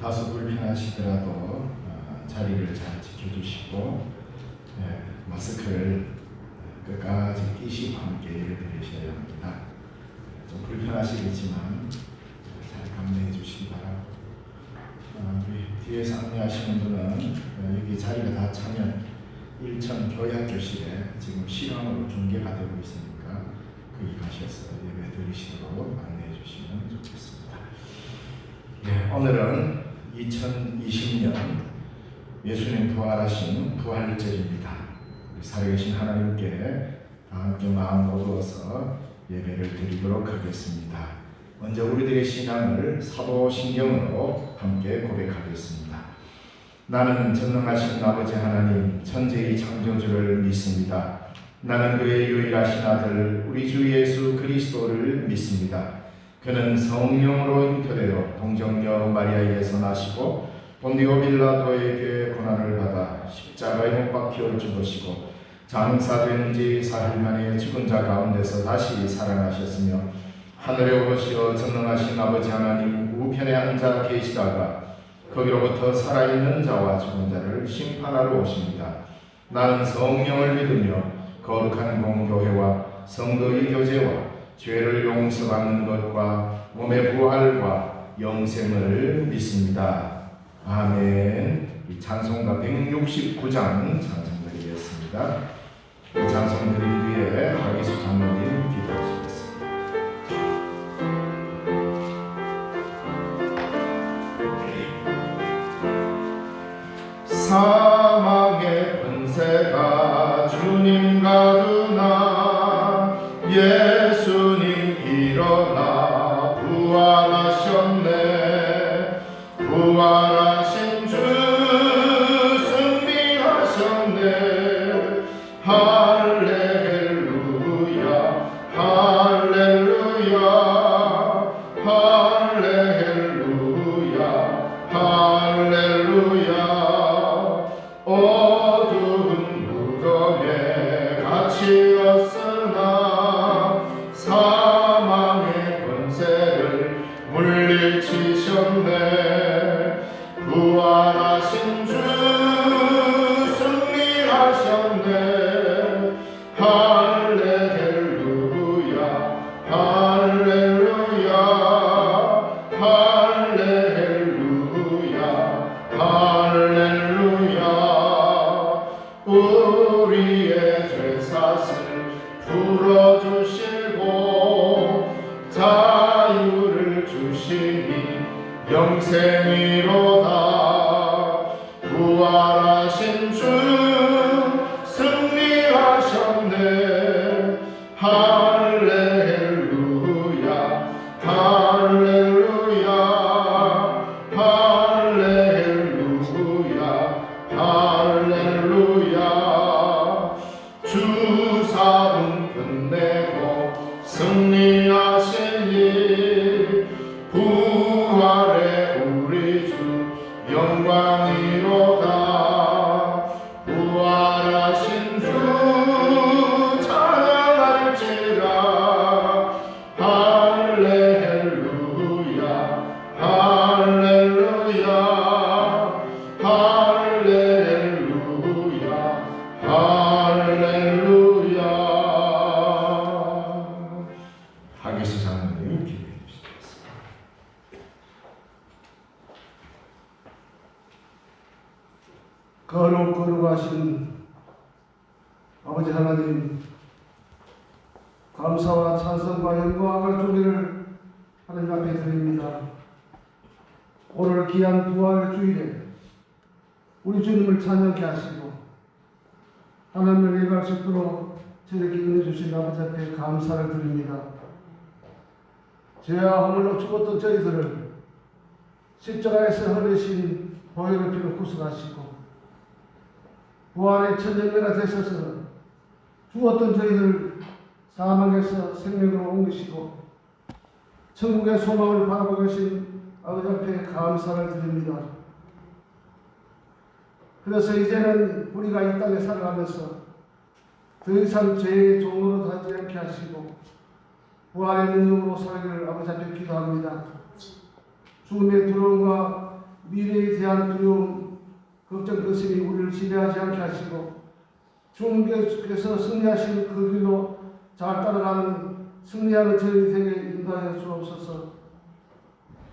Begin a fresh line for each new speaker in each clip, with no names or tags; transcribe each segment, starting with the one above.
다소 불편하시더라도 자리를 잘 지켜주시고 마스크를 끝까지 끼시고 함께 예배드리셔야 합니다. 좀 불편하시겠지만 잘 감내해 주시기 바랍니다. 우리 뒤에서 안내하시는 분은 여기 자리가 다 차면 1천 교약교실에 지금 실황으로 중계가 되고 있으니까 거기 가셔서 예배 드리시도록 안내해 주시면 좋겠습니다. 오늘은 2020년 예수님 부활하신 부활절입니다. 살아계신 하나님께 다 함께 마음 모두어서 예배를 드리도록 하겠습니다. 먼저 우리들의 신앙을 사도신경으로 함께 고백하겠습니다. 나는 전능하신 아버지 하나님 천지의 창조주를 믿습니다. 나는 그의 유일하신 아들 우리 주 예수 그리스도를 믿습니다. 그는 성령으로 잉태되어 동정녀 마리아에게서 나시고 본디오 빌라도에게 고난을 받아 십자가에 못 박혀 죽으시고 장사된 지 사흘 만에 죽은 자 가운데서 다시 살아나셨으며 하늘에 오르시어 전능하신 아버지 하나님 우편에 앉아 계시다가 거기로부터 살아있는 자와 죽은 자를 심판하러 오십니다. 나는 성령을 믿으며 거룩한 공교회와 성도의 교제와 죄를 용서받는 것과 몸의 부활과 영생을 믿습니다. 아멘. 찬송가 169장 찬송드리겠습니다. 이 찬송 드린 뒤에 박예수 장로님 기도하시겠습니다. 사망의 권세가 주님 가두나 예수님 일어나 부활하셨네. 부활하신 주 승리하셨네. 할렐루야 할렐루야 할렐루야 할렐루야. 어두운 무덤에 갇히었으나 사망의 권세를 물리치셨네. 부활하신 주 승리하셨네. 할렐루야 할렐루야 할렐루야 할렐루야. 우리의 죄사슬 풀어주시고 자유를 주시니 영생이로다. 부활하신 주 승리하셨네. 할렐루야 할렐루야 할렐루야 할렐루야. 주 사분 끝내고 승리하시니 부활의 우리 주 영광이로다. 부활하신 주 찬양할지라. 할렐루야 할렐루야 할렐루야 할렐루야. 박예수 장로님 기도해 주시겠습니다.
거룩하신 아버지 하나님, 감사와 찬송과 영광을 주기를 하나님 앞에 드립니다. 오늘 귀한 부활 주일에 우리 주님을 찬양케 하시고 하나님을 예배할 수 있도록 저에게 은혜 주신 아버지 앞에 감사를 드립니다. 죄와 허물로 죽었던 저희들을 십자가에서 흘리신 보혈의 피로 구속하시고 부활의 첫 열매가 되셔서 죽었던 저희들 사망에서 생명으로 옮기시고 천국의 소망을 바라보고 계신 아버지 앞에 감사를 드립니다. 그래서 이제는 우리가 이 땅에 살아가면서 더 이상 죄의 종으로 하지 않게 하시고 부활의 능력으로 살기를 아버지 앞에 기도합니다. 죽음의 두려움과 미래에 대한 두려움, 걱정 그것이 우리를 지배하지 않게 하시고 주님께서 승리하신 그 길로 잘 따라가는 승리하는 저희 되게 인도하여 주옵소서.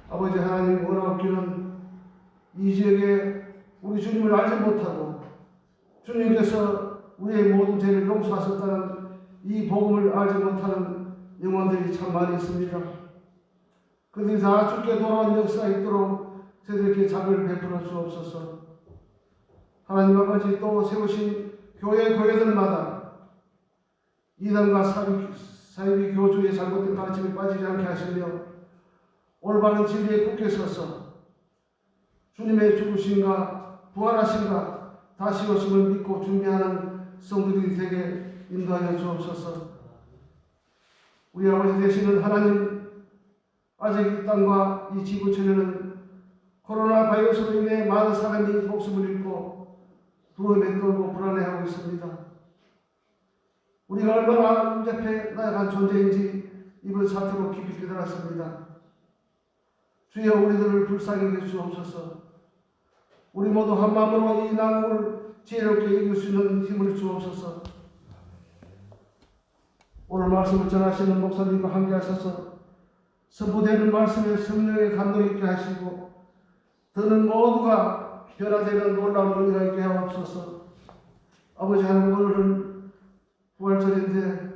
아버지 하나님, 오늘 없기는 이 지역에 우리 주님을 알지 못하고 주님께서 우리의 모든 죄를 용서하셨다는 이 복음을 알지 못하는 영혼들이 참 많이 있습니다. 그들이 다 주께 돌아온 역사가 있도록 저희들에게 자비를 베풀어 주옵소서. 하나님 아버지, 또 세우신 교회들마다 이단과 사이비 교주의 잘못된 가르침에 빠지지 않게 하시며 올바른 진리에 굳게 서서 주님의 죽으심과 부활하심과 다시 오심을 믿고 준비하는 성도들이 되게 인도하여 주옵소서. 우리 아버지 되시는 하나님, 아직 이 땅과 이 지구촌에는 코로나 바이러스로 인해 많은 사람이 목숨을 잃고 두려움에 떨고 불안해하고 있습니다. 우리가 얼마나 음잡해 나아간 존재인지 이번 사태로 깊이 깨달았습니다. 주여, 우리들을 불쌍히 여주옵소서. 우리 모두 한 마음으로 이 난국을 지혜롭게 이길 수 있는 힘을 주옵소서. 오늘 말씀을 전하시는 목사님과 함께 하셔서 선포되는 말씀에 성령의 감동 있게 하시고 듣는 모두가 변화되는 놀라운 은혜가 있게 하옵소서. 아버지 하나님, 오늘은 부활절인데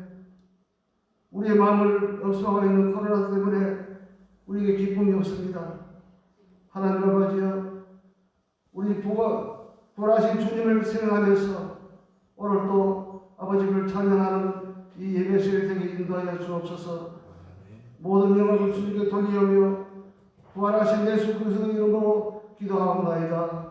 우리의 마음을 엄습하고 있는 코로나 때문에 우리에게 기쁨이 없습니다. 하나님 아버지여, 우리 부활하신 주님을 생각하면서 오늘 또 아버지를 찬양하는 이 예배 시간에 되게 인도하여 주옵소서. 모든 영광을 주님께 돌리오며 부활하신 예수 그리스도의 이름으로 기도하옵나이다.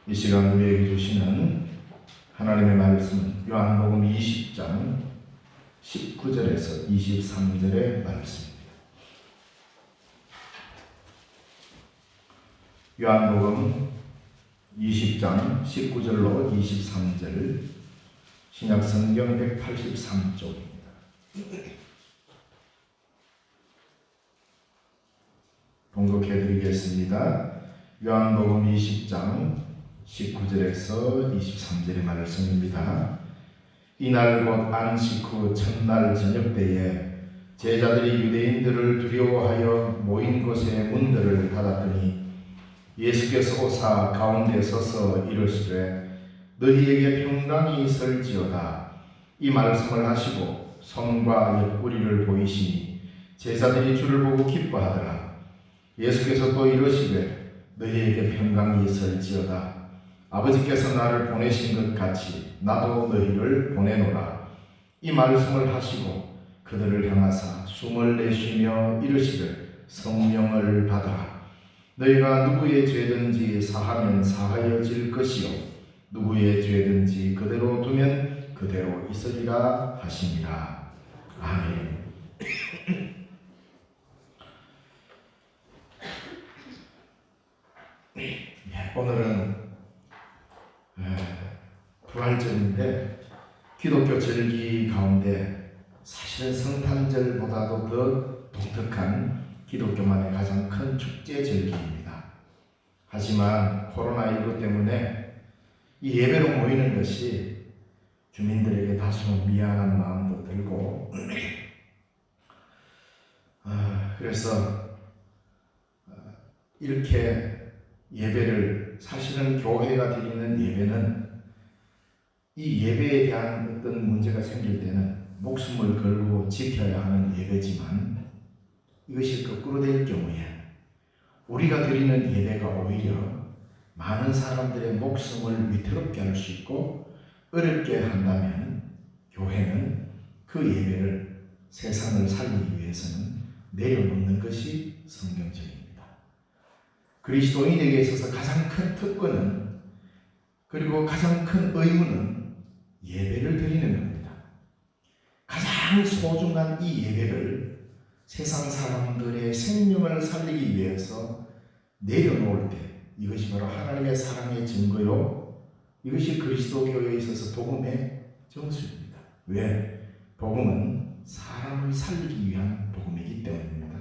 이 시간 우리에게 주시는 하나님의 말씀은 요한복음 20장 19절에서 23절의 말씀입니다. 요한복음 20장 19절로 23절, 신약성경 183쪽입니다. 봉독해드리겠습니다. 요한복음 20장 19절에서 23절의 말씀입니다. 이날 곧 안식 후 첫날 저녁 때에 제자들이 유대인들을 두려워하여 모인 곳에 문들을 닫았더니 예수께서 오사 가운데 서서 이르시되 너희에게 평강이 있을지어다. 이 말씀을 하시고 손과 옆구리를 보이시니 제자들이 주를 보고 기뻐하더라. 예수께서 또 이르시되 너희에게 평강이 있을지어다. 아버지께서 나를 보내신 것 같이 나도 너희를 보내노라. 이 말씀을 하시고 그들을 향하사 숨을 내쉬며 이르시되 성령을 받아라. 너희가 누구의 죄든지 사하면 사하여질 것이요 누구의 죄든지 그대로 두면 그대로 있으리라 하시니라. 아멘. 오늘은 부활절인데 기독교 절기 가운데 사실은 성탄절보다도 더 독특한 기독교만의 가장 큰 축제 절기입니다. 하지만 코로나19 때문에 이 예배로 모이는 것이 주민들에게 다소 미안한 마음도 들고 그래서 이렇게 예배를, 사실은 교회가 드리는 예배는 이 예배에 대한 어떤 문제가 생길 때는 목숨을 걸고 지켜야 하는 예배지만 이것이 거꾸로 될 경우에 우리가 드리는 예배가 오히려 많은 사람들의 목숨을 위태롭게 할 수 있고 어렵게 한다면 교회는 그 예배를 세상을 살리기 위해서는 내려놓는 것이 성경적입니다. 그리스도인에게 있어서 가장 큰 특권은, 그리고 가장 큰 의무는 예배를 드리는 겁니다. 가장 소중한 이 예배를 세상 사람들의 생명을 살리기 위해서 내려놓을 때, 이것이 바로 하나님의 사랑의 증거요, 이것이 그리스도 교회에 있어서 복음의 정수입니다. 왜? 복음은 사람을 살리기 위한 복음이기 때문입니다.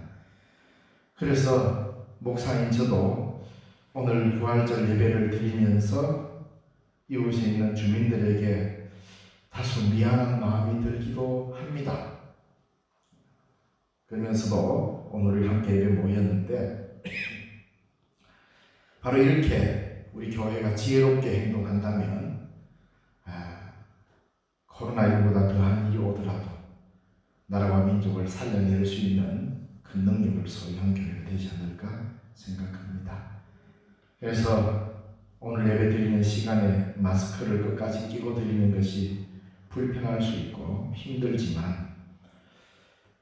그래서 목사인 저도 오늘 부활절 예배를 드리면서 이곳에 있는 주민들에게 다소 미안한 마음이 들기도 합니다. 그러면서도 오늘 함께 예배 모였는데, 바로 이렇게 우리 교회가 지혜롭게 행동한다면 코로나19보다 더한 일이 오더라도 나라와 민족을 살려낼 수 있는 큰 능력을 소유한 교회가 되지 않을까 생각합니다. 그래서 오늘 예배 드리는 시간에 마스크를 끝까지 끼고 드리는 것이 불편할 수 있고 힘들지만,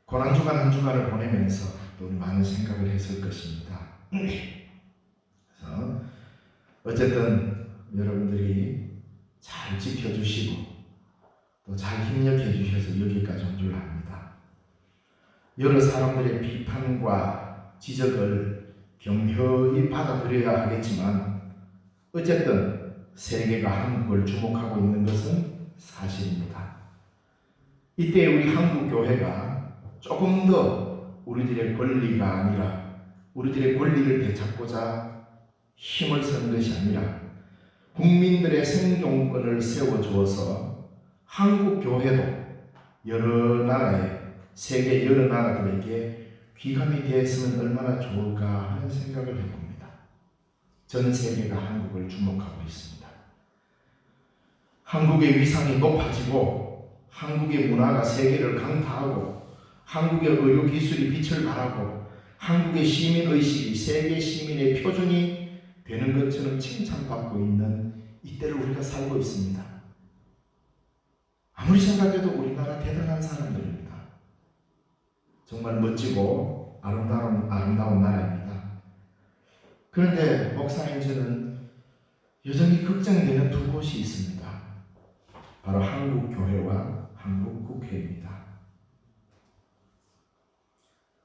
고난주간 한 주간을 보내면서 또 우리 많은 생각을 했을 것입니다. 그래서 어쨌든 여러분들이 잘 지켜주시고 또 잘 협력해 주셔서 여기까지 온 줄 압니다. 여러 사람들의 비판과 지적을 겸허히 받아들여야 하겠지만, 어쨌든 세계가 한국을 주목하고 있는 것은 사실입니다. 이때 우리 한국 교회가 조금 더 우리들의 권리가 아니라 우리들의 권리를 되찾고자 힘을 쓰는 것이 아니라 국민들의 생존권을 세워주어서 한국 교회도 여러 나라에, 세계 여러 나라들에게 귀감이 되었으면 얼마나 좋을까 하는 생각을 해봅니다. 전 세계가 한국을 주목하고 있습니다. 한국의 위상이 높아지고 한국의 문화가 세계를 강타하고 한국의 의료 기술이 빛을 발하고 한국의 시민의식이 세계 시민의 표준이 되는 것처럼 칭찬받고 있는 이때를 우리가 살고 있습니다. 아무리 생각해도 우리나라 대단한 사람들입니다. 정말 멋지고 아름다운 나라입니다. 그런데 목사님, 저는 여전히 걱정되는 두 곳이 있습니다. 바로 한국 교회와 한국 국회입니다.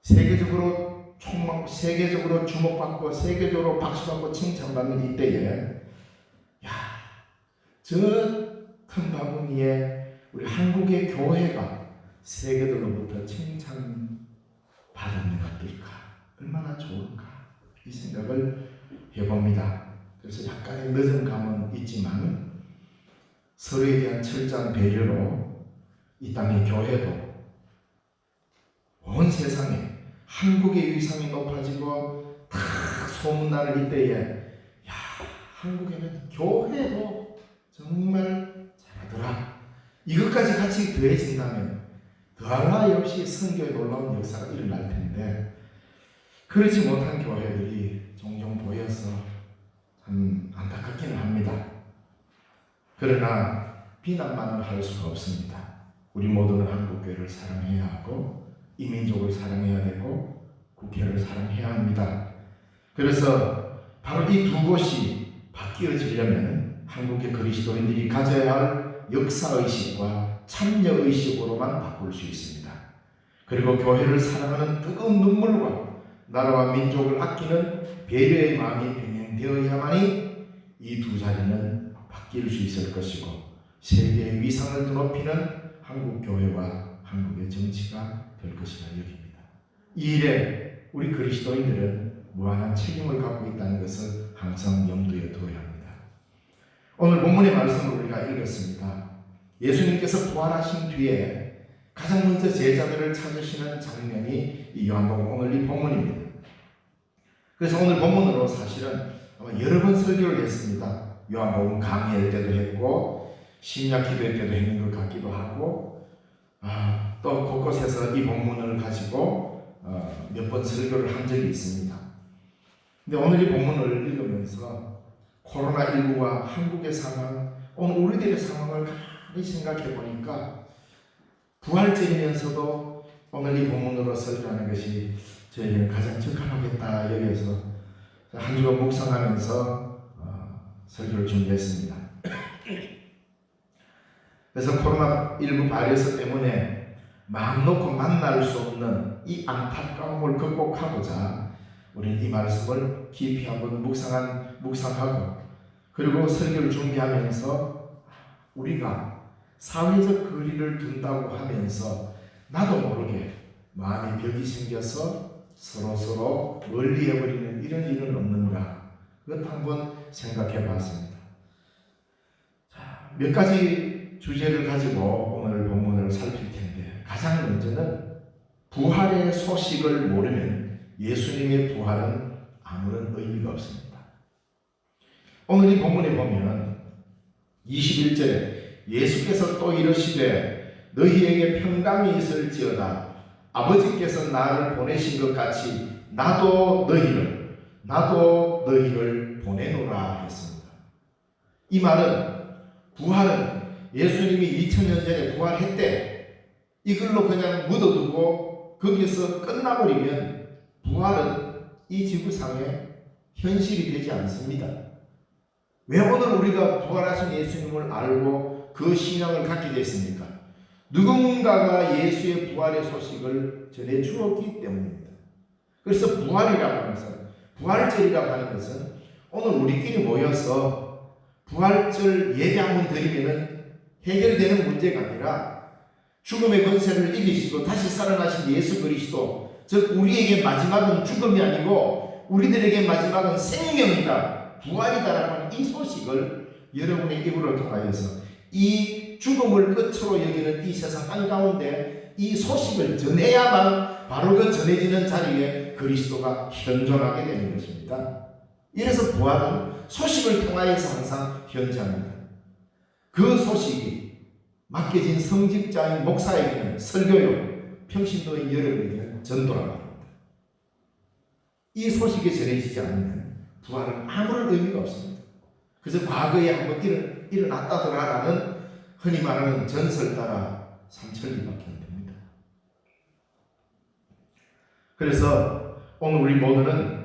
세계적으로 주목받고 세계적으로 박수받고 칭찬받는 이때에, 저 틈바구니에 우리 한국의 교회가 세계들로부터 칭찬받으면 어떨까? 얼마나 좋을까? 이 생각을 해봅니다. 그래서 약간의 늦은 감은 있지만 서로에 대한 철저한 배려로 이 땅의 교회도 온 세상에 한국의 위상이 높아지고 다 소문나는 이때에, 한국에는 교회도 정말 잘하더라, 이것까지 같이 더해진다면 더할 나위 없이 선교의 놀라운 역사가 일어날 텐데, 그렇지 못한 교회들이 종종 보여서 참 안타깝기는 합니다. 그러나 비난만은 할 수가 없습니다. 우리 모두는 한국교회를 사랑해야 하고 이민족을 사랑해야 되고 국회를 사랑해야 합니다. 그래서 바로 이 두 곳이 바뀌어지려면 한국의 그리스도인들이 가져야 할 역사의식과 참여의식으로만 바꿀 수 있습니다. 그리고 교회를 사랑하는 뜨거운 눈물과 나라와 민족을 아끼는 배려의 마음이 병행되어야만이 이 두 자리는 바뀔 수 있을 것이고 세계의 위상을 높이는 한국 교회와 한국의 정치가 될 것이라 여깁니다. 이 일에 우리 그리스도인들은 무한한 책임을 갖고 있다는 것을 항상 염두에 두어야 합니다. 오늘 본문의 말씀을 우리가 읽었습니다. 예수님께서 부활하신 뒤에 가장 먼저 제자들을 찾으시는 장면이 이 요한복음 오늘 이 본문입니다. 그래서 오늘 본문으로 사실은 아마 여러 번 설교를 했습니다. 요한복음 강의할 때도 했고 심야 기도할 때도 했는 것 같기도 하고, 또 곳곳에서 이 본문을 가지고 몇 번 설교를 한 적이 있습니다. 근데 오늘 이 본문을 읽으면서 코로나19와 한국의 상황, 오늘 우리들의 상황을 가만히 생각해 보니까 부활절이면서도 오늘 이 본문으로 설교하는 것이 저에게는 가장 적합하겠다 여기서 한 주간 묵상하면서 설교를 준비했습니다. 그래서 코로나19 바이러스 때문에 마음 놓고 만날 수 없는 이 안타까움을 극복하고자 우리는 이 말씀을 깊이 한번 묵상하고 그리고 설교를 준비하면서 우리가 사회적 거리를 둔다고 하면서 나도 모르게 마음에 벽이 생겨서 서로 멀리해버리는 이런 일은 없는가, 그것 한번 생각해 봤습니다. 자, 몇 가지 주제를 가지고 오늘 본문을 살필 텐데, 가장 먼저는 부활의 소식을 모르면 예수님의 부활은 아무런 의미가 없습니다. 오늘 이 본문에 보면 21절에 예수께서 또 이르시되 너희에게 평강이 있을지어다. 아버지께서 나를 보내신 것 같이 나도 너희를 보내노라 했습니다. 이 말은 부활은 예수님이 2000년 전에 부활했대 이걸로 그냥 묻어두고 거기서 끝나버리면 부활은 이 지구상에 현실이 되지 않습니다. 왜 오늘 우리가 부활하신 예수님을 알고 그 신앙을 갖게 됐습니까? 누군가가 예수의 부활의 소식을 전해 주었기 때문입니다. 그래서 부활이라고 하는 것은, 부활절이라고 하는 것은 오늘 우리끼리 모여서 부활절 예배 한번 드리면 해결되는 문제가 아니라 죽음의 권세를 이기시고 다시 살아나신 예수 그리스도, 즉 우리에게 마지막은 죽음이 아니고 우리들에게 마지막은 생명이다, 부활이다라고 하는 이 소식을 여러분의 입으로 통하여서 이 죽음을 끝으로 여기는 이 세상 한가운데 이 소식을 전해야만 바로 그 전해지는 자리에 그리스도가 현존하게 되는 것입니다. 이래서 부활은 소식을 통하여서 항상 현재합니다. 그 소식이 맡겨진 성직자인 목사에게는 설교요, 평신도인 여러분에게는 전도라고 합니다. 이 소식이 전해지지 않으면 부활은 아무런 의미가 없습니다. 그래서 과거에 한번 일어났다더라라는 흔히 말하는 전설 따라 삼천리밖에 안 됩니다. 그래서 오늘 우리 모두는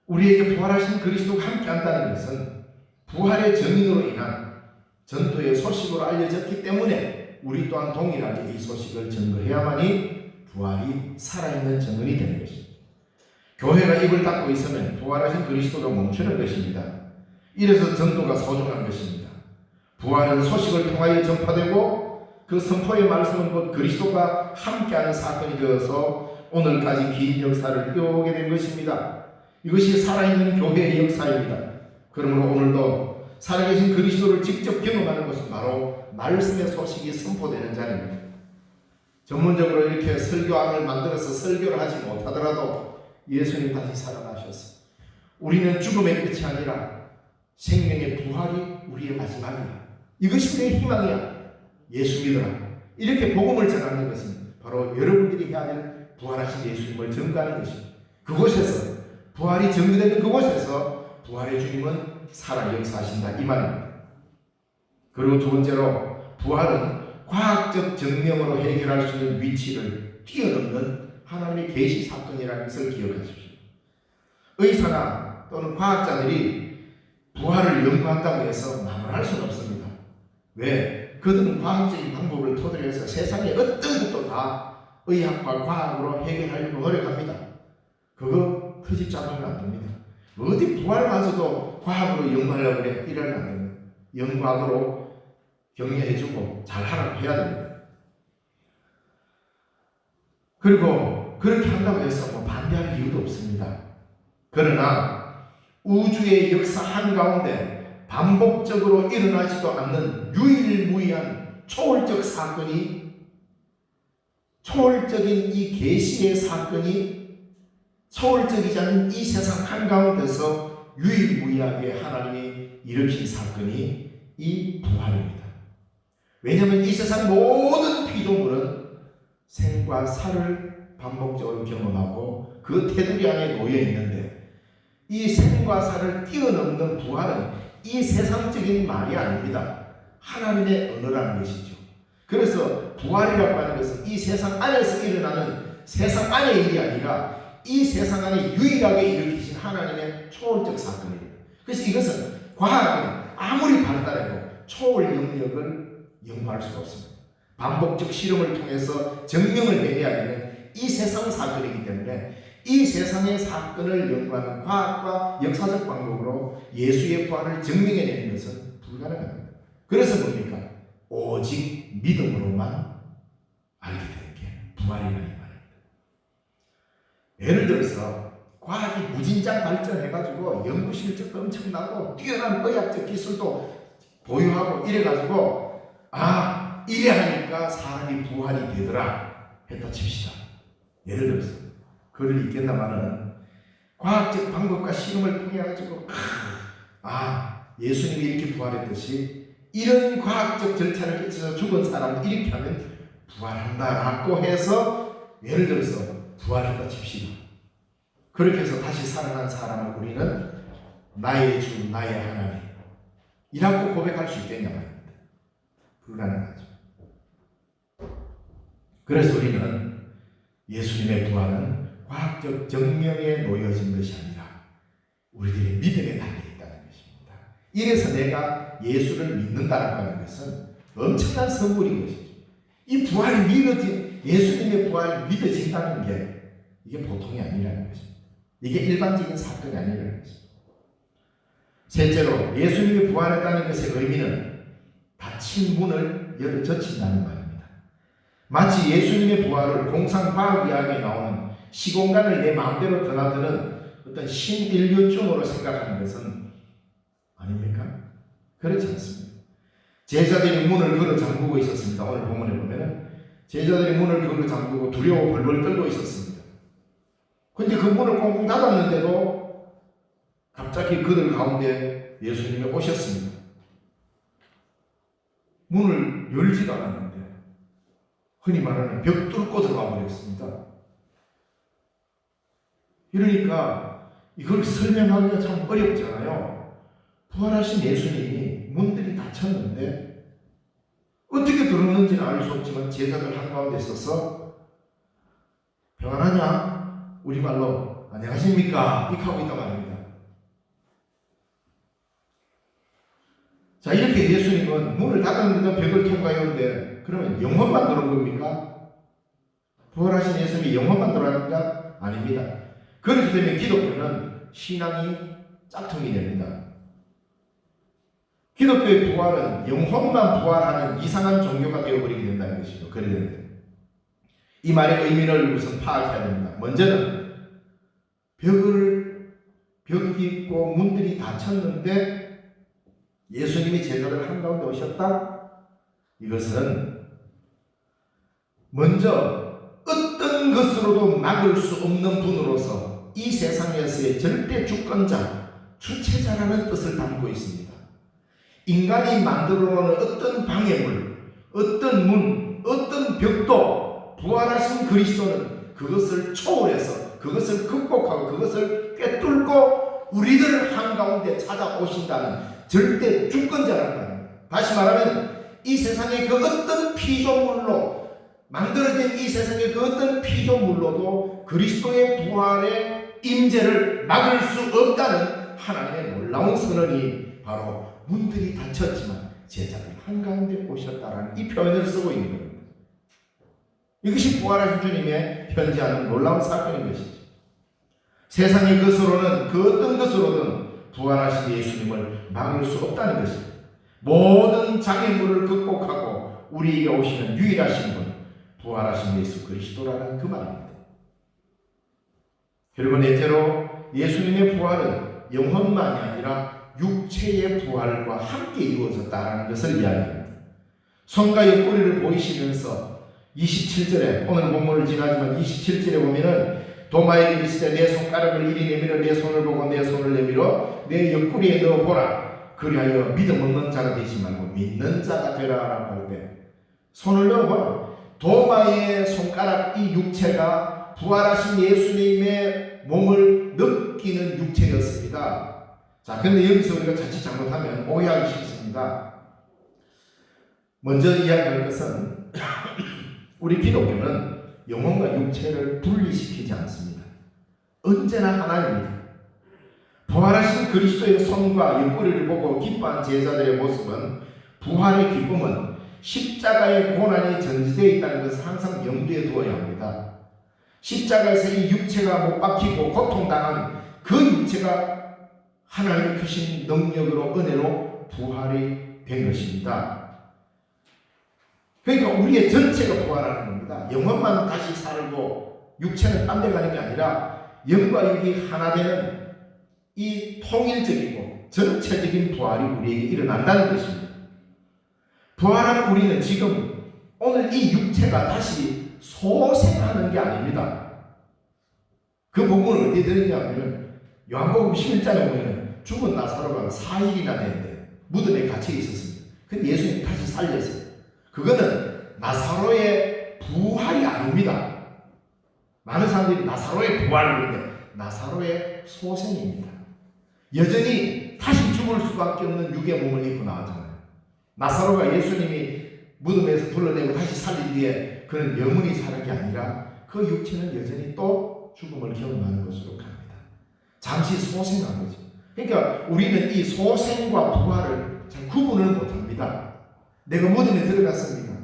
우리에게 부활하신 그리스도가 함께 한다는 것은 부활의 증인으로 인한 전도의 소식으로 알려졌기 때문에 우리 또한 동일하게 이 소식을 증거해야만이 부활이 살아있는 증언이 되는 것입니다. 교회가 입을 닫고 있으면 부활하신 그리스도가 멈추는 것입니다. 이래서 전도가 소중한 것입니다. 부활은 소식을 통하여 전파되고 그 선포의 말씀은 곧 그리스도가 함께하는 사건이 되어서 오늘까지 긴 역사를 이어오게 된 것입니다. 이것이 살아있는 교회의 역사입니다. 그러므로 오늘도 살아계신 그리스도를 직접 경험하는 것은 바로 말씀의 소식이 선포되는 자리입니다. 전문적으로 이렇게 설교안을 만들어서 설교를 하지 못하더라도 예수님 다시 살아나셨어. 우리는 죽음의 끝이 아니라 생명의 부활이 우리의 마지막이야. 이것이 우리의 희망이야. 예수 믿어라. 이렇게 복음을 전하는 것은 바로 여러분들이 해야 될 부활하신 예수님을 증거하는 것입니다. 그곳에서 부활이 증거되는 그곳에서 부활의 주님은 살아 역사하신다 이 말입니다. 그리고 두 번째로 부활은 과학적 증명으로 해결할 수 있는 위치를 뛰어넘는 하나님의 계시 사건이라는 것을 기억하십시오. 의사나 또는 과학자들이 부활을 연구한다고 해서 나무랄 수는 없습니다. 왜? 그들은 과학적인 방법을 토대로 해서 세상의 어떤 것도 다 의학과 과학으로 해결하려고 노력합니다. 그거 트집 잡으면 안 됩니다. 어디 부활마저도 과학으로 연구하려고 그래? 이러면 안 됩니다. 연구학으로 격려해주고 잘하라고 해야 됩니다. 그리고 그렇게 한다고 해서 뭐 반대할 이유도 없습니다. 그러나 우주의 역사 한가운데 반복적으로 일어나지도 않는 유일무이한 초월적 사건이, 초월적인 이 계시의 사건이 초월적이지 않는 이 세상 한가운데서 유일무이하게 하나님이 일으킨 사건이 이 부활입니다. 왜냐하면 이 세상 모든 피조물은 생과 사를 반복적으로 경험하고 그 테두리 안에 놓여 있는데 이 생과 사를 뛰어넘는 부활은 이 세상적인 말이 아닙니다. 하나님의 언어라는 것이죠. 그래서 부활이라고 하는 것은 이 세상 안에서 일어나는 세상 안의 일이 아니라 이 세상 안에 유일하게 일으키신 하나님의 초월적 사건이에요. 그래서 이것은 과학은 아무리 발달해도 초월 영역을 연구할 수가 없습니다. 반복적 실험을 통해서 증명을 해내야 되는 이 세상 사건이기 때문에 이 세상의 사건을 연구하는 과학과 역사적 방법으로 예수의 부활을 증명해내는 것은 불가능합니다. 그래서 뭡니까? 오직 믿음으로만 알게 되는 게 부활이라는 말입니다. 예를 들어서 과학이 무진장 발전해가지고 연구 실적도 엄청나고 뛰어난 의학적 기술도 보유하고 이래가지고 이래 하니까 사람이 부활이 되더라 했다 칩시다. 예를 들어서 그를 있겠나마는 과학적 방법과 실험을 통해 가지고 예수님이 이렇게 부활했듯이 이런 과학적 절차를 거쳐서 죽은 사람을 이렇게 하면 부활한다라고 해서 예를 들어서 부활했다 칩시다. 그렇게 해서 다시 살아난 사람을 우리는 나의 주 나의 하나님 이라고 고백할 수 있겠냐 말입니다. 불가능하죠. 그래서 우리는 예수님의 부활은 과학적 증명에 놓여진 것이 아니라 우리들의 믿음에 달려있다는 것입니다. 이래서 내가 예수를 믿는다라고 하는 것은 엄청난 선물인 것이죠. 이 부활이 예수님의 부활이 믿어진다는 게 이게 보통이 아니라는 것입니다. 이게 일반적인 사건이 아니라는 것입니다. 셋째로 예수님이 부활했다는 것의 의미는 닫힌 문을 열어 젖힌다는 말입니다. 마치 예수님의 부활을 공상과학 이야기에 나오는 시공간을 내 마음대로 드나드는 어떤 신인류증으로 생각하는 것은 아닙니까? 그렇지 않습니다. 제자들이 문을 걸어 잠그고 있었습니다. 오늘 본문에 보면 제자들이 문을 걸어 잠그고 두려워 벌벌 떨고 있었습니다. 그런데 그 문을 꽁꽁 닫았는데도 갑자기 그들 가운데 예수님이 오셨습니다. 문을 열지도 않았는데 흔히 말하는 벽 뚫고 들어가 버렸습니다. 이러니까 이걸 설명하기가 참 어렵잖아요. 부활하신 예수님이 문들이 닫혔는데 어떻게 들어오는지는 알 수 없지만 제자들 한가운데 있어서 평안하냐? 우리말로 안녕하십니까? 이렇게 하고 있단 말입니다. 자, 이렇게 예수님은 문을 닫았는데 벽을 통과했는데 그러면 영혼만 들어온 겁니까? 부활하신 예수님이 영혼만 들어왔는가? 아닙니다. 그렇기 때문에 기독교는 신앙이 짝퉁이 됩니다. 기독교의 부활은 영혼만 부활하는 이상한 종교가 되어버리게 된다는 것이죠. 그래야 이 말의 의미를 우선 파악해야 됩니다. 먼저는 벽이 있고 문들이 닫혔는데 예수님이 제자들 한가운데 오셨다? 이것은 먼저 어떤 것으로도 막을 수 없는 분으로서 이 세상에서의 절대 주권자, 주체자라는 뜻을 담고 있습니다. 인간이 만들어놓은 어떤 방해물, 어떤 문, 어떤 벽도 부활하신 그리스도는 그것을 초월해서 그것을 극복하고 그것을 꿰뚫고 우리들 한가운데 찾아오신다는 절대 주권자라는 말입니다. 다시 말하면 이 세상의 그 어떤 피조물로 만들어진 이 세상의 그 어떤 피조물로도 그리스도의 부활의 임재를 막을 수 없다는 하나님의 놀라운 선언이 바로 문들이 닫혔지만 제자들 한가운데 오셨다라는 이 표현을 쓰고 있는 겁니다. 이것이 부활하신 주님의 현재하는 놀라운 사건인 것이죠. 세상의 것으로는 그 어떤 것으로든 부활하신 예수님을 막을 수 없다는 것입니다. 모든 장애물을 극복하고 우리에게 오시는 유일하신 분, 부활하신 예수 그리스도라는 그 말입니다. 그리고 넷째로 예수님의 부활은 영혼만이 아니라 육체의 부활과 함께 이루어졌다는 것을 이야기합니다. 손과 옆구리를 보이시면서 27절에 오늘 본문을 지나지만 27절에 보면은 도마에게 이르시되 내 손가락을 이리 내밀어 내 손을 보고 내 손을 내밀어 내 옆구리에 넣어보라. 그리하여 믿음 없는 자가 되지 말고 믿는 자가 되라라고 할 때 손을 넣어보라. 도마의 손가락 이 육체가 부활하신 예수님의 몸을 느끼는 육체였습니다. 자, 근데 여기서 우리가 자칫 잘못하면 오해하기 쉽습니다. 먼저 이야기할 것은 우리 기독교는 영혼과 육체를 분리시키지 않습니다. 언제나 하나입니다. 부활하신 그리스도의 손과 옆구리를 보고 기뻐한 제자들의 모습은, 부활의 기쁨은 십자가의 고난이 전제되어 있다는 것을 항상 염두에 두어야 합니다. 십자가에서 이 육체가 못 박히고 고통당한 그 육체가 하나님의 크신 능력으로, 은혜로 부활이 된 것입니다. 그러니까 우리의 전체가 부활하는 겁니다. 영혼만 다시 살고 육체는 딴 데 가는 게 아니라 영과 육이 하나 되는 이 통일적이고 전체적인 부활이 우리에게 일어난다는 것입니다. 부활한 우리는 지금 오늘 이 육체가 다시 소생하는 게 아닙니다. 그 본문은 어디에 들었냐면 요한복음 11장에 보면 죽은 나사로가 4일이나 됐는데 무덤에 갇혀 있었습니다. 근데 예수님이 다시 살렸어요. 그거는 나사로의 부활이 아닙니다. 많은 사람들이 나사로의 부활을 그러는데 나사로의 소생입니다. 여전히 다시 죽을 수밖에 없는 육의 몸을 입고 나왔잖아요. 나사로가 예수님이 무덤에서 불러내고 다시 살린 뒤에 그는 영원히 사는 게 아니라 그 육체는 여전히 또 죽음을 경험하는 것으로 갑니다. 잠시 소생한 거죠. 그러니까 우리는 이 소생과 부활을 잘 구분을 못합니다. 내가 무덤에 들어갔습니다.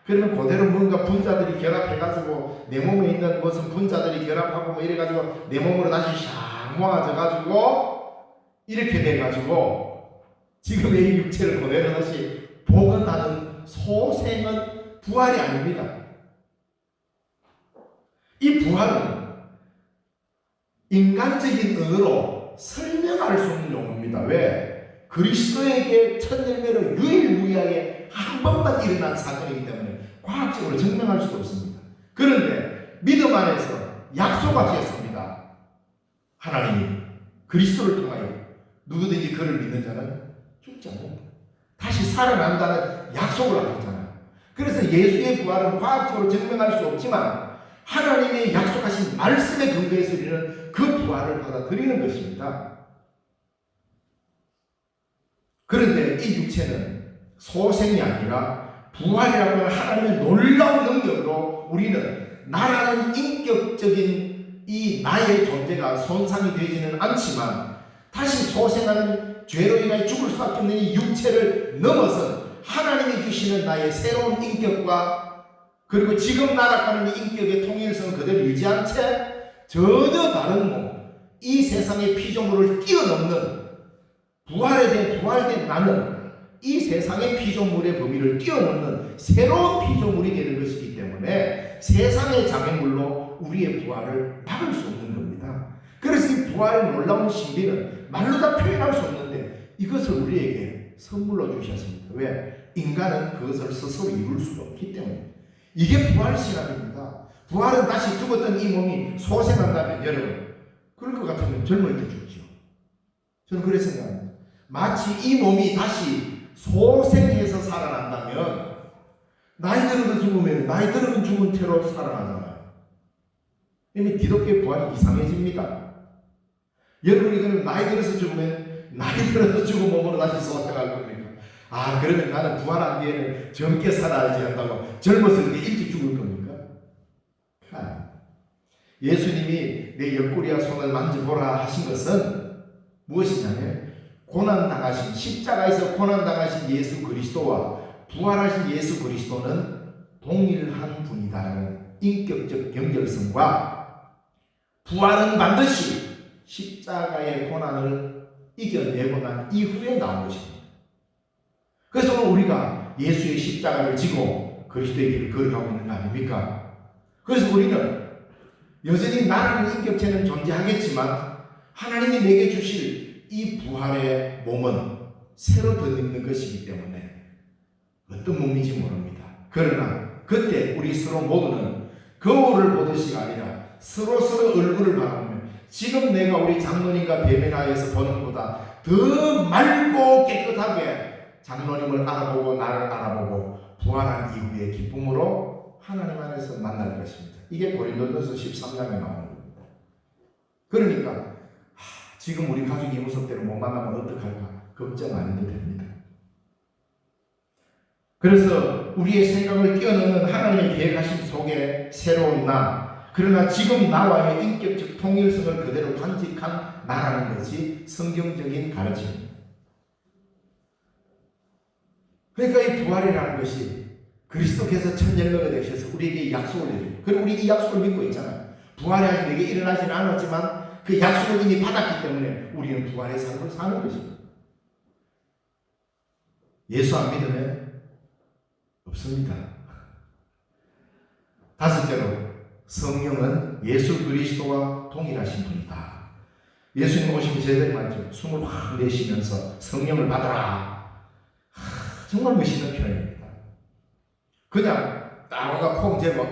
그러면 그대로 뭔가 분자들이 결합해가지고 내 몸에 있는 무슨 분자들이 결합하고 뭐 이래가지고 내 몸으로 다시 샥 모아져가지고 이렇게 돼가지고 지금의 이 육체를 그대로 다시 복원하는 소생은 부활이 아닙니다. 이 부활은 인간적인 언어로 설명할 수 없는 용어입니다. 왜? 그리스도에게 첫 열매로 유일무이하게 한 번만 일어난 사건이기 때문에 과학적으로 증명할 수도 없습니다. 그런데 믿음 안에서 약속하셨습니다. 하나님이 그리스도를 통하여 누구든지 그를 믿는 자는 죽지 않는다. 다시 살아난다는 약속을 하셨잖아요. 그래서 예수의 부활은 과학적으로 증명할 수 없지만 하나님의 약속하신 말씀에 근거해서 우리는 그 부활을 받아들이는 것입니다. 그런데 이 육체는 소생이 아니라 부활이라고 하는 하나님의 놀라운 능력으로 우리는 나라는 인격적인 이 나의 존재가 손상이 되지는 않지만 다시 소생하는 죄로 인해 죽을 수밖에 없는 이 육체를 넘어선 하나님이 주시는 나의 새로운 인격과 그리고 지금 날아가는 이 인격의 통일성을 그대로 유지한 채 전혀 다른 몸, 이 세상의 피조물을 뛰어넘는 부활된 나는 이 세상의 피조물의 범위를 뛰어넘는 새로운 피조물이 되는 것이기 때문에 세상의 장애물로 우리의 부활을 막을 수 없는 겁니다. 그래서 이 부활의 놀라운 신비는 말로 다 표현할 수 없는데 이것을 우리에게 선물로 주셨습니다. 왜? 인간은 그것을 스스로 이룰 수가 없기 때문에. 이게 부활신앙입니다. 부활은 다시 죽었던 이 몸이 소생한다면 여러분 그럴 것 같으면 젊을 때 죽죠. 저는 그렇게 생각합니다. 마치 이 몸이 다시 소생해서 살아난다면 나이 들어서 죽으면 나이 들어서 죽은 채로 살아나잖아요. 이미 기독교의 부활이 이상해집니다. 여러분이 그러면 나이 들어서 죽으면 나이 들어서 죽은 몸으로 다시 소생할 겁니까? 아 그러면 나는 부활한 뒤에는 젊게 살아야지 한다고 젊었을 때 일찍 죽을 겁니까? 예수님이 내 옆구리와 손을 만져보라 하신 것은 무엇이냐면 고난당하신 십자가에서 고난당하신 예수 그리스도와 부활하신 예수 그리스도는 동일한 분이다라는 인격적 연결성과 부활은 반드시 십자가의 고난을 이겨내고 난 이후에 나온 것입니다. 그래서 오늘 우리가 예수의 십자가를 지고 그리스도의 길을 걸어가고 있는 거 아닙니까? 그래서 우리는 여전히 나라는 인격체는 존재하겠지만 하나님이 내게 주실 이 부활의 몸은 새로 덧입는 것이기 때문에 어떤 몸인지 모릅니다. 그러나 그때 우리 서로 모두는 거울을 보듯이가 아니라 서로 얼굴을 바라보며 지금 내가 우리 장로님과 배면하여서 보는 것보다 더 맑고 깨끗하게 장로님을 알아보고 나를 알아보고 부활한 이후의 기쁨으로 하나님 안에서 만날 것입니다. 이게 고린도전서 13장에 나오는 겁니다. 그러니까 지금 우리 가족이 무섭대로 못 만나면 어떡할까 걱정 안 해도 됩니다. 그래서 우리의 생각을 뛰어넘는 하나님의 계획하심 속에 새로운 나, 그러나 지금 나와의 인격적 통일성을 그대로 간직한 나라는 것이 성경적인 가르침입니다. 그러니까 이 부활이라는 것이 그리스도께서 첫 열매가 되셔서 우리에게 약속을 내줍니다. 그리고 우리 이 약속을 믿고 있잖아요. 부활이 아직 내게 일어나지는 않았지만 그 약속을 이미 받았기 때문에 우리는 부활의 삶을 사는 것입니다. 예수 안 믿으면 없습니다. 다섯째로, 성령은 예수 그리스도와 동일하신 분이다. 예수님 오시면 제대로 말이죠. 숨을 확 내쉬면서 성령을 받아라. 정말 멋있는 표현입니다. 그냥 따로가 폼 재고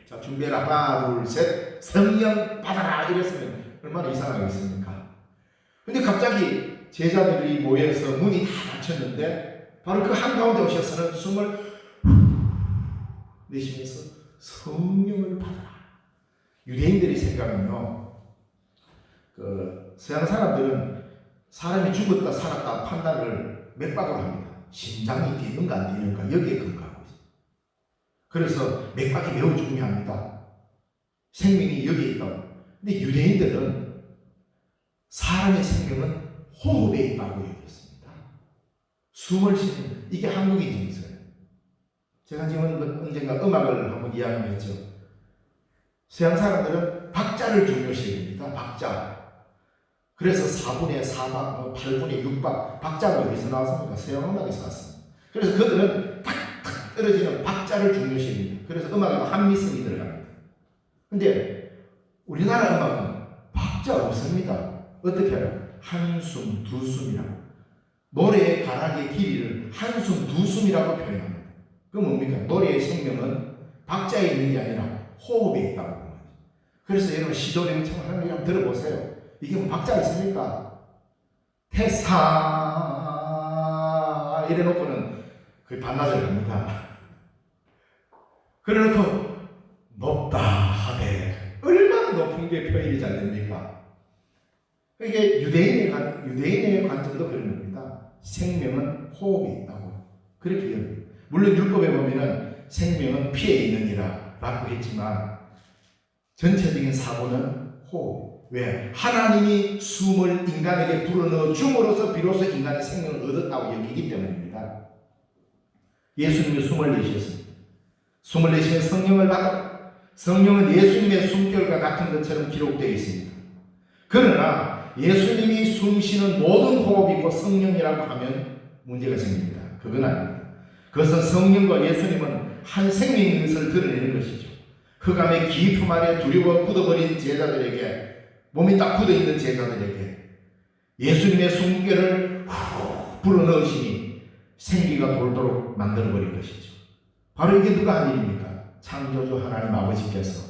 자 준비해라 하나 둘 셋 성령 받아라 이랬으면 얼마나 이상하겠습니까? 근데 갑자기 제자들이 모여서 문이 다 닫혔는데 바로 그 한가운데 오셔서는 숨을 내쉬면서 성령을 받아라. 유대인들이 생각은요, 서양 사람들은 사람이 죽었다 살았다 판단을 맥박으로 합니다. 심장이 뛰는가 안 뛰는가 여기에 근거하고 있어요. 그래서 맥박이 매우 중요합니다. 생명이 여기에 있다고. 근데 유대인들은 사람의 생명은 호흡에 있다고 얘기했습니다. 숨을 쉬는, 이게 한국인 정서예요. 제가 지금 언젠가 음악을 한번 이야기했죠. 서양 사람들은 박자를 중요시 합니다. 박자. 그래서 4분의 4박, 8분의 6박, 박자가 어디서 나왔습니까? 서양 음악에서 왔습니다. 그래서 그들은 탁탁 떨어지는 박자를 중요시 합니다. 그래서 음악에도 한미성이 들어갑니다. 근데 우리나라 음악은 박자 없습니다. 어떻게 해요? 한숨, 두숨이라고. 노래의 가락의 길이를 한숨, 두숨이라고 표현합니다. 그건 뭡니까? 노래의 생명은 박자에 있는 게 아니라 호흡에 있다고 합니다. 그래서 여러분 시도령청 하는 거 한번 들어보세요. 이게 뭐 박자가 있습니까? 태사 이래놓고는 거의 반나절 갑니다. 그래놓고 높다 하되 얼마나 높은 게 표현이 잘 됩니까? 이게 유대인의 관점도 그런 겁니다. 생명은 호흡에 있다고 그렇게 해요. 물론 율법에 보면은 생명은 피에 있느니라 라고 했지만 전체적인 사고는 호흡. 왜? 하나님이 숨을 인간에게 불어넣어 줌으로써 비로소 인간의 생명을 얻었다고 여기기 때문입니다. 예수님이 숨을 내셨습니다. 숨을 내시면 성령을 받아. 성령은 예수님의 숨결과 같은 것처럼 기록되어 있습니다. 그러나 예수님이 숨쉬는 모든 호흡이고 성령이라고 하면 문제가 생깁니다. 그건 아닙니다. 그것은 성령과 예수님은 한 생명인 것을 드러내는 것이죠. 흑암의 깊음 아래 두려워 굳어버린 제자들에게, 몸이 딱 굳어있는 제자들에게 예수님의 숨결을 불어넣으시니 생기가 돌도록 만들어버린 것이죠. 바로 이게 누가 한 일입니까? 창조주 하나님 아버지께서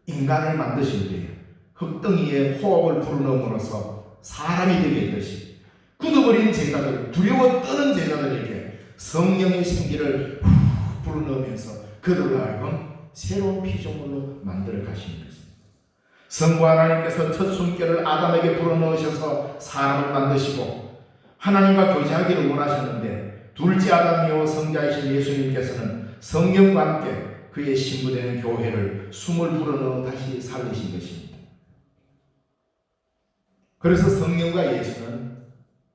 인간을 만드실 때에 흙덩이에 호흡을 불어넣음으로써 사람이 되게 했듯이 굳어버린 제자들, 두려워 떠는 제자들에게 성령의 생기를 불어넣으면서 그들로 하여금 새로운 피조물로 만들어 가시는 것입니다. 성부 하나님께서 첫 숨결을 아담에게 불어넣으셔서 사람을 만드시고 하나님과 교제하기를 원하셨는데 둘째 아담이요 성자이신 예수님께서는 성령과 함께 그의 신부되는 교회를 숨을 불어넣어 다시 살리신 것입니다. 그래서 성령과 예수는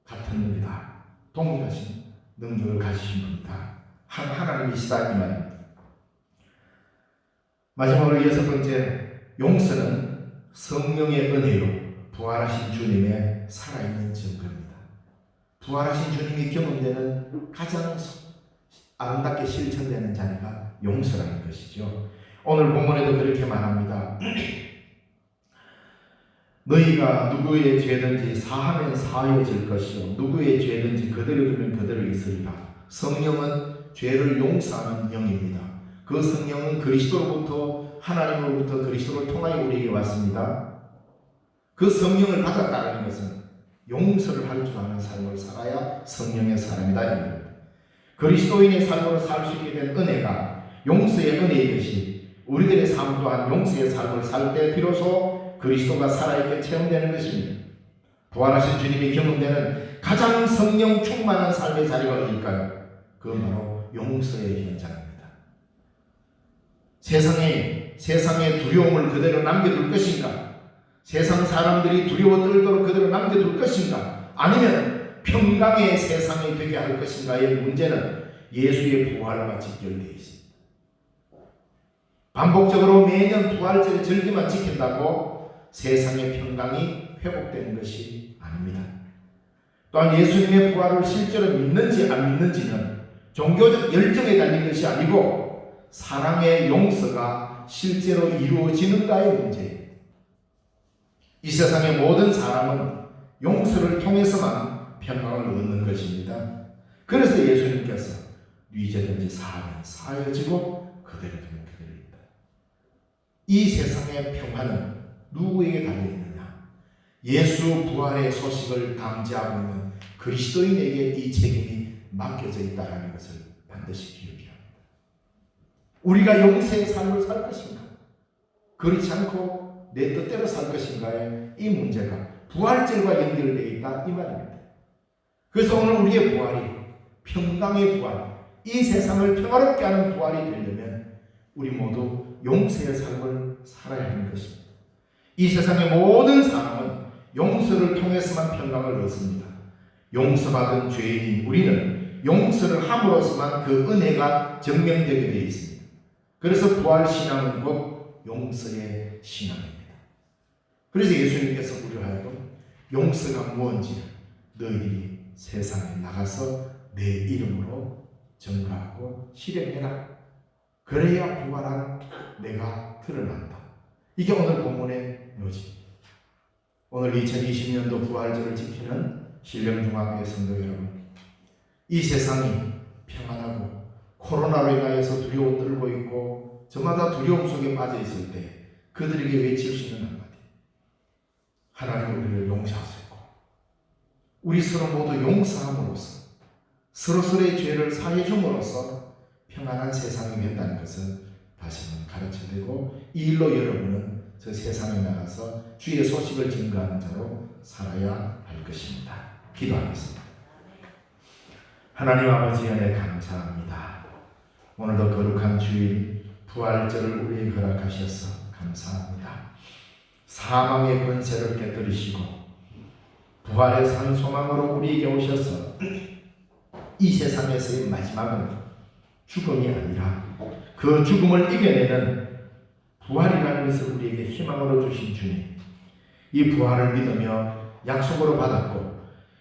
같은 분이다. 동일하신 능력을 가지신 분이다. 한 하나님이시다 이 말입니다. 마지막으로 여섯 번째, 용서는 성령의 은혜로 부활하신 주님의 살아있는 증거입니다. 부활하신 주님이 경험되는 가장 아름답게 실천되는 자리가 용서라는 것이죠. 오늘 본문에도 그렇게 말합니다. 너희가 누구의 죄든지 사하면 사하여질 것이요 누구의 죄든지 그대로 두면 그대로 있으리라. 성령은 죄를 용서하는 영입니다. 그 성령은 그리스도로부터 하나님으로부터 그리스도를 통하여 우리에게 왔습니다. 그 성령을 받았다는 것은 용서를 할 줄 아는 삶을 살아야 성령의 사람이다. 그리스도인의 삶으로 살 수 있게 된 은혜가 용서의 은혜인 것이 우리들의 삶 또한 용서의 삶을 살 때 비로소 그리스도가 살아있게 체험되는 것입니다. 부활하신 주님이 경험되는 가장 성령 충만한 삶의 자리가 어디일까요? 그건 바로 용서의 현장입니다. 세상에 두려움을 그대로 남겨둘 것인가? 세상 사람들이 두려워 떨도록 그대로 남겨둘 것인가? 아니면 평강의 세상이 되게 할 것인가의 문제는 예수의 부활과 직결되어 있습니다. 반복적으로 매년 부활절의 절기만 지킨다고 세상의 평강이 회복되는 것이 아닙니다. 또한 예수님의 부활을 실제로 믿는지 안 믿는지는 종교적 열정에 달린 것이 아니고 사랑의 용서가 실제로 이루어지는가의 문제입니다. 이 세상의 모든 사람은 용서를 통해서만 평강을 얻는 것입니다. 그래서 예수님께서 위죄든지 사하면 사여지고 그대로 두면 그대로 있다. 이 세상의 평화는 누구에게 달려있느냐? 예수 부활의 소식을 담지하고 있는 그리스도인에게 이 책임이 맡겨져 있다는 것을 반드시 기억해야 합니다. 우리가 용서의 삶을 살 것인가? 그렇지 않고 내 뜻대로 살 것인가의 이 문제가 부활절과 연결되어 있다 이 말입니다. 그래서 오늘 우리의 부활이 평강의 부활, 이 세상을 평화롭게 하는 부활이 되려면 우리 모두 용서의 삶을 살아야 하는 것입니다. 이 세상의 모든 사람은 용서를 통해서만 평강을 얻습니다. 용서받은 죄인인 우리는 용서를 함으로써만 그 은혜가 증명되게 되어 있습니다. 그래서 부활신앙은 곧 용서의 신앙입니다. 그래서 예수님께서 우리로 하여금 용서가 무엇인지 너희들이 세상에 나가서 내 이름으로 전가하고 실행해라. 그래야 부활한 내가 드러난다. 이게 오늘 본문의 묘지입니다. 오늘 2020년도 부활절을 지키는 신령중학교의 성도 여러분, 이 세상이 평안하고 코로나로 인하여서 두려워 떨고 있고 저마다 두려움 속에 빠져 있을 때 그들에게 외칠 수 있는 한마디, 하나님 우리를 용서하시고 우리 서로 모두 용서함으로써 서로서로의 죄를 사해 줌으로써 평안한 세상이 된다는 것을 다시 한번 가르쳐드리고, 이 일로 여러분은 저 세상에 나가서 주의 소식을 증거하는 자로 살아야 할 것입니다. 기도하겠습니다. 하나님 아버지 은혜 감사합니다. 오늘도 거룩한 주일 부활절을 우리에게 허락하셔서 감사합니다. 사망의 권세를 깨뜨리시고 부활의 산 소망으로 우리에게 오셔서 이 세상에서의 마지막은 죽음이 아니라 그 죽음을 이겨내는 부활이라는 것을 우리에게 희망으로 주신 주님, 이 부활을 믿으며 약속으로 받았고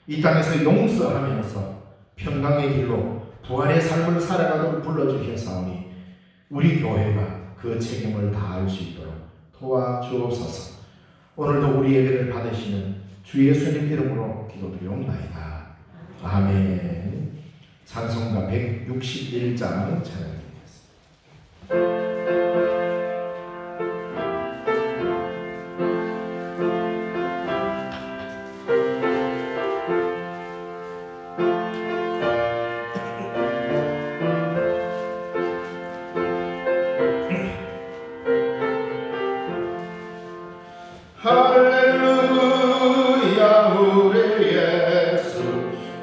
이 땅에서 용서하면서 평강의 길로 부활의 삶을 살아가도록 불러주셨사오니 우리 교회가 그 책임을 다할 수 있도록 도와주옵소서. 오늘도 우리 예배를 받으시는 주 예수님 이름으로 기도드리옵나이다. 아멘. 찬송가 161장 찬양드리겠습니다.
할렐루야 우리 예수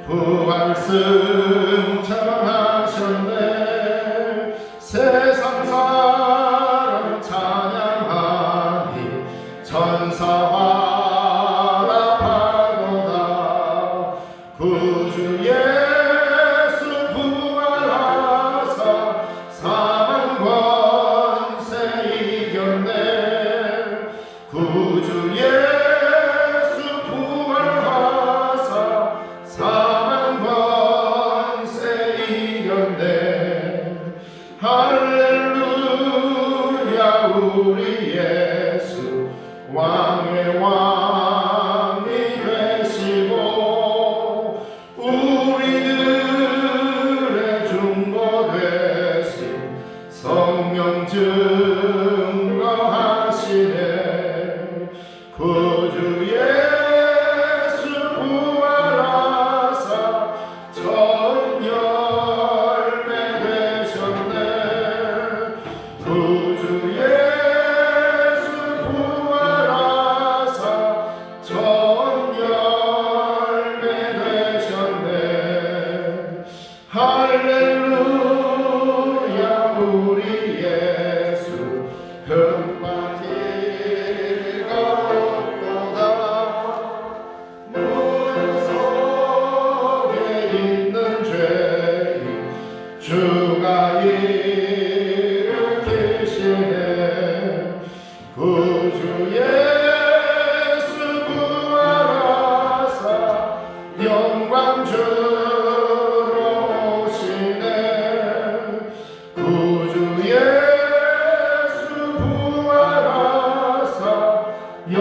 부활 승천하셨네. 세상 사람 찬양하니 천사와 합하도다. 구주 예수 부활하사 사망 권세 이겼네. 구주 예수 부활하사 사망 권세 이겼네. 할렐루야 우리 예수 왕의 왕이 되시고 우리들의 중보 되신 성령 증거하시네. 구주 예수 부활하사 첫 열매 되셨네. 구주 예수 부활하사 첫 열매 되셨네. 할렐루야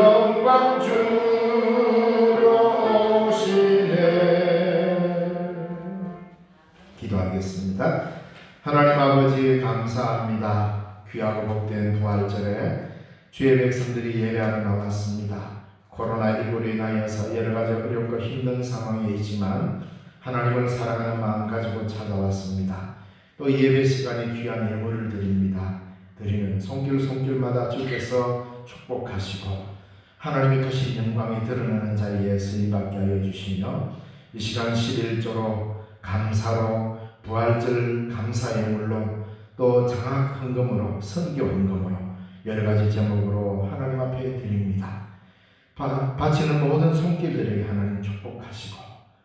영광 주러 오시네.
기도하겠습니다. 하나님 아버지 감사합니다. 귀하고 복된 부활절에 주의 백성들이 예배하러 나왔습니다. 코로나19로 인하여서 여러 가지 어렵고 힘든 상황에 있지만 하나님을 사랑하는 마음 가지고 찾아왔습니다. 또 예배 시간에 귀한 예물을 드립니다. 드리는 손길마다 주께서 축복하시고 하나님의 크신 영광이 드러나는 자리에 쓰임받게 하여 주시며 이 시간 11조로 감사로 부활절 감사 예물로 또 장학 헌금으로 선교 헌금으로 여러 가지 제목으로 하나님 앞에 드립니다. 바치는 모든 손길들에게 하나님 축복하시고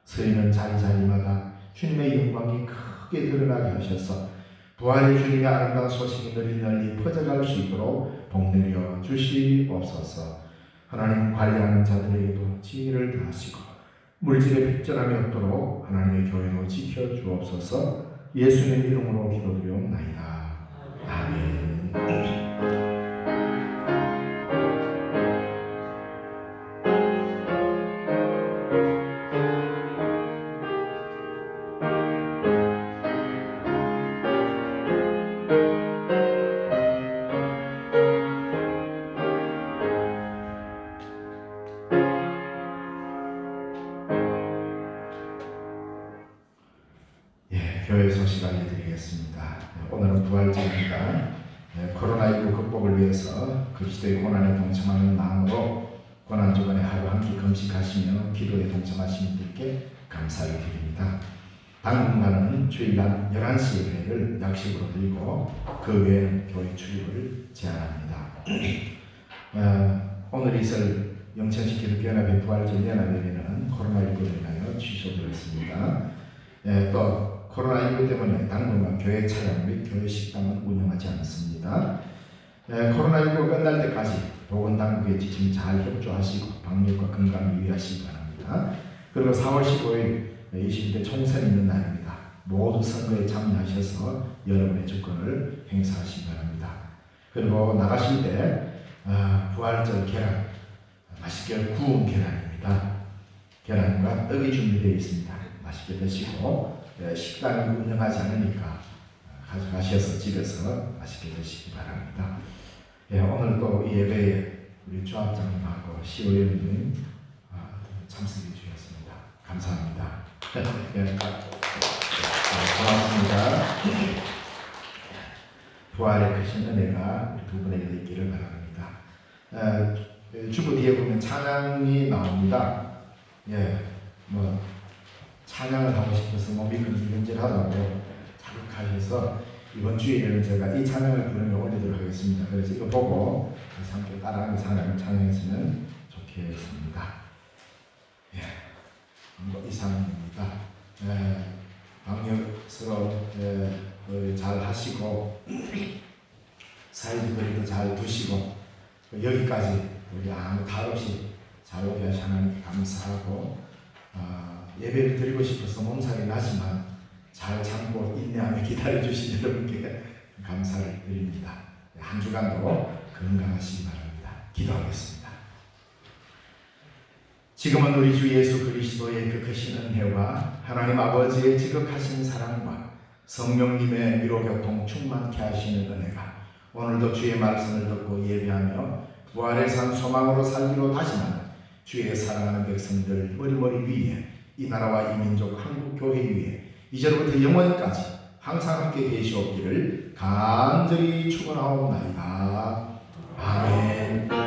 서있는 자리마다 주님의 영광이 크게 드러나게 하셔서 부활의 주님의 아름다운 소식이 널리 퍼져갈 수 있도록 복내려 주시옵소서. 하나님 관리하는 자들에게도 지혜를 다하시고 물질의 빚전함이 없도록 하나님의 교회로 지켜주옵소서. 예수님 이름으로 기도드리옵나이다. 아멘. 교회 소식 알려드리겠습니다. 오늘은 부활절입니다. 코로나19 극복을 위해서 그리스도의 고난에 동참하는 마음으로 고난주간에 하루 한 끼 금식하시며 기도에 동참하신 분들께 감사를 드립니다. 당분간은 주일날 11시 예배를 약식으로 드리고 그 외에는 교회 출입을 제한합니다. 오늘 있을 영천시 기독교연합회 부활절 연합 예배는 코로나19로 인하여 취소되었습니다. 또 코로나19 때문에 당분간 교회 차량 및 교회 식당은 운영하지 않습니다. 코로나19가 끝날 때까지 보건당국의 지침 잘 협조하시고 방역과 건강을 유의하시기 바랍니다. 그리고 4월 15일 20대 총선이 있는 날입니다. 모두 선거에 참여하셔서 여러분의 주권을 행사하시기 바랍니다. 그리고 나가실 때 부활절 계란, 맛있게 구운 계란입니다. 계란과 떡이 준비되어 있습니다. 맛있게 드시고 식당이 운영하지 않으니까 가져가셔서 집에서 맛있게 드시기 바랍니다. 오늘 또 예배에 우리 조합장님하고 시의원님 참석해 주셨습니다. 감사합니다. 고맙습니다. 부활의 크신 은혜가 우리 두 분에게 있기를 바랍니다. 주부 뒤에 보면 찬양이 나옵니다. 찬양을 하고 싶어서 몸이 근질근질하다고 자극하셔서 이번 주일에는 제가 이 찬양을 부르며 올리도록 하겠습니다. 그래서 이거 보고 함께 따라하는 찬양했으면 좋겠습니다. 이상입니다. 방역스러운 잘 하시고 사이드 거리도 잘 두시고 여기까지 우리 아무 탈 없이 잘 오게 하시 하나님께 감사하고 예배를 드리고 싶어서 몸살이 나지만 잘 참고 인내하며 기다려주신 여러분께 감사를 드립니다. 한 주간도 건강하시기 바랍니다. 기도하겠습니다. 지금은 우리 주 예수 그리스도의 그 크신 은혜와 하나님 아버지의 지극하신 사랑과 성령님의 위로교통 충만케 하시는 은혜가 오늘도 주의 말씀을 듣고 예배하며 부활의 산 소망으로 살기로 다짐하는 주의 사랑하는 백성들 머리머리 위에 이 나라와 이 민족 한국교회 위에 이제로부터 영원까지 항상 함께 계시옵기를 간절히 축원하옵나이다. 아멘.